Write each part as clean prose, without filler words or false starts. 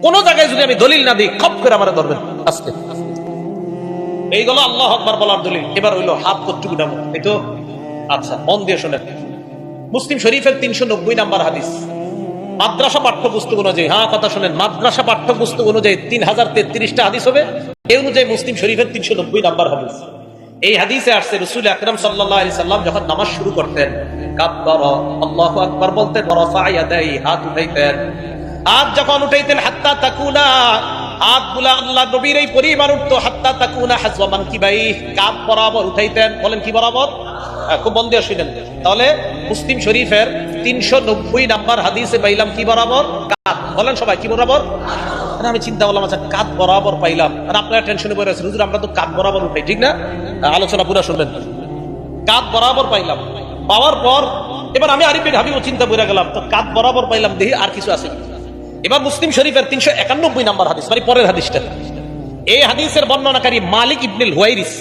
কোন জায়গায় যদি আমি দলিল না দিই খপ করে আমার ধরবেন আজকে। এইগুলো আল্লাহু আকবার বলার দলিল। এবার হইলো হাত কতটুকু উঠাবো, এই তো আচ্ছা মন দিয়ে শোনেন। মুসলিম শরীফের 390 নাম্বার হাদিস, মাদ্রাসা পাঠ্যপুস্তক অনুযায়ী, হ্যাঁ কথা শোনেন, মাদ্রাসা পাঠ্যপুস্তক অনুযায়ী 3033টা হাদিস হবে। এই অনুযায়ী মুসলিম শরীফের 390 নাম্বার হাদিস। এই হাদিসে আসছে রাসূল আকরাম সাল্লাল্লাহু আলাইহি সাল্লাম যখন নামাজ শুরু করতেন কাব্বারা আল্লাহু আকবার বলতেন, রাফা ইয়াদাই হাত উঠাইতেন। হাত যখন উঠাইতেন হাত্তা তাকুনা, হাতগুলা আল্লাহ নবীর এই পরিমাণ উঠতো, হাত্তা তাকুনা হাজওয়া মানকিবাই, কাপ বরাবর উঠাইতেন। বলেন কি বরাবর? খুব মন দিয়ে শুনেন। তাহলে মুসলিম শরীফের 390 নাম্বার হাদিসে পাইলাম কি বরাবর? কাঁধ। বলেন সবাই কি বরাবর? আমি চিন্তা করলাম আচ্ছা কাঁধ বরাবর পাইলাম, আর আপনারা টেনশনে পড়ে আছেন হুজুর আমরা তো কাঁধ বরাবর উঠাই, ঠিক না? আলোচনা পুরো শুনবেন। কাঁধ বরাবর পাইলাম, পাওয়ার পর এবার আমি আরিফ বিন হাবিব চিন্তা করে গেলাম তো কাঁধ বরাবর পাইলাম, দেখি আর কিছু আছে। এবার মুসলিম শরীফের 391 নাম্বার হাদিস, মানে পরের হাদিসটা। এই হাদিসের বর্ণনাকারী মালিক ইবনুল হুয়াইরিস।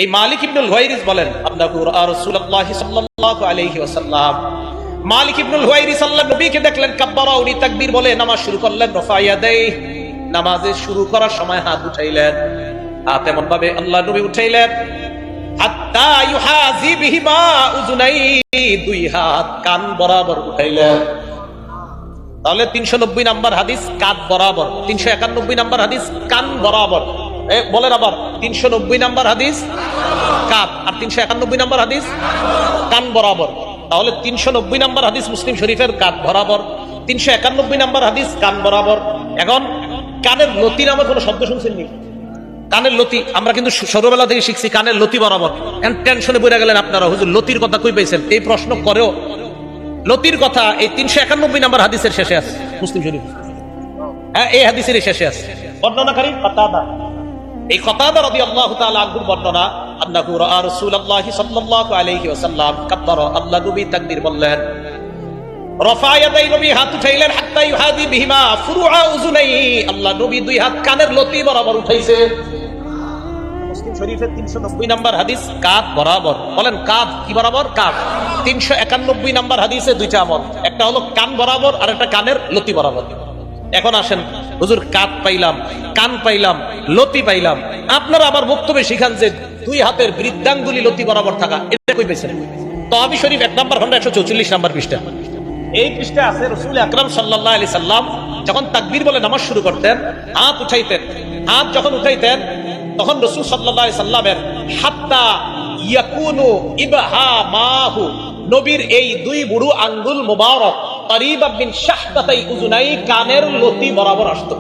এই মালিক ইবনুল হুয়াইরিস বলেন আন্নাহু রাআ রাসূলুল্লাহ সাল্লাল্লাহু আলাইহি ওয়াসাল্লাম, মালিক ইবনুল হুয়াইরিস আল্লাহর নবীকে দেখলেন কাব্বারা, উনি তাকবীর বলে নামাজ শুরু করলেন, রাফা ইয়াদাই, নামাজে শুরু করার সময় হাত উঠাইলেন। হাত এমন ভাবে আল্লাহর নবী উঠাইলেন হাত্তা ইউহাজি বিহিমা উযুনাই, দুই হাত কান বরাবর উঠাইলেন। তাহলে 390 নাম্বার হাদিস কাঁধ বরাবর, 391 নাম্বার হাদিস কান বরাবর। বলেন আবার 390 নাম্বার হাদিস কাঁধ, আর 391 নাম্বার হাদিস কান বরাবর। তাহলে 390 নাম্বার হাদিস মুসলিম শরীফের কাঁধ বরাবর, 391 নাম্বার হাদিস কান বরাবর। এখন কানের লতি নামে কোনো শব্দ শুনছেন নি? কানের লতি আমরা কিন্তু ছোটবেলা থেকে শিখছি কানের লতি বরাবর। টেনশনে পড়ে গেলেন আপনারা, হুজুর লতির কথা কই পাইছেন? এই প্রশ্ন করেও লতির কথা এই 391 নাম্বার হাদিসের শেষে আছে মুসলিম শরীফ। হ্যাঁ, এই হাদিসের শেষে আছে। বর্ণনাকারী কাতাদা। এই কাতাদা রাদিয়াল্লাহু তাআলা আনহুর বর্ণনা, আন্নাহু রাআ রাসূলুল্লাহ সাল্লাল্লাহু আলাইহি ওয়াসাল্লাম কাব্বারা, আল্লাহ নবী তাকবীর বললেন, রাফা ইয়াদাই, নবী হাত উঠাইলেন, হাত্তা ইউহাদি বিহিমা ফুরুআ উযুনাই, আল্লাহ নবী দুই হাত কানের লতি বরাবর উঠাইছে। মুসলিম শরীফের 390 নাম্বার হাদিস কাঁধ বরাবর। বলেন কাঁধ কি বরাবর? কাঁধ। 391 নাম্বার হাদিসে দুইটা আমল, একটা হলো কান বরাবর আর একটা কানের লতি বরাবর। এখন আসেন হুজুর কাঁধ পাইলাম, কান পাইলাম, লতি পাইলাম, আপনারা আবার বক্তব্যে শিখান যে দুই হাতের বৃদ্ধাঙ্গুলি লতি বরাবর থাকা, এটা কই পেয়েছেন? তহাবি শরীফ 1 নম্বর খন্ড 144 নাম্বার পৃষ্ঠা। এই পৃষ্ঠা আছে রাসূল আকরাম সাল্লাল্লাহু আলাইহি সাল্লাম যখন তাকবীর বলে নামাজ শুরু করতেন হাত উঠাইতেন। হাত যখন উঠাইতেন তখন রাসূল সাল্লাল্লাহু আলাইহি সাল্লামের হাত্তা ইয়াকুনু ইবহামাহু, নবীর এই দুই বুড়ো আঙ্গুল মুবারক করিবা মিন শাহতাই উযুনাই, কানের লতি বরাবর আসতো।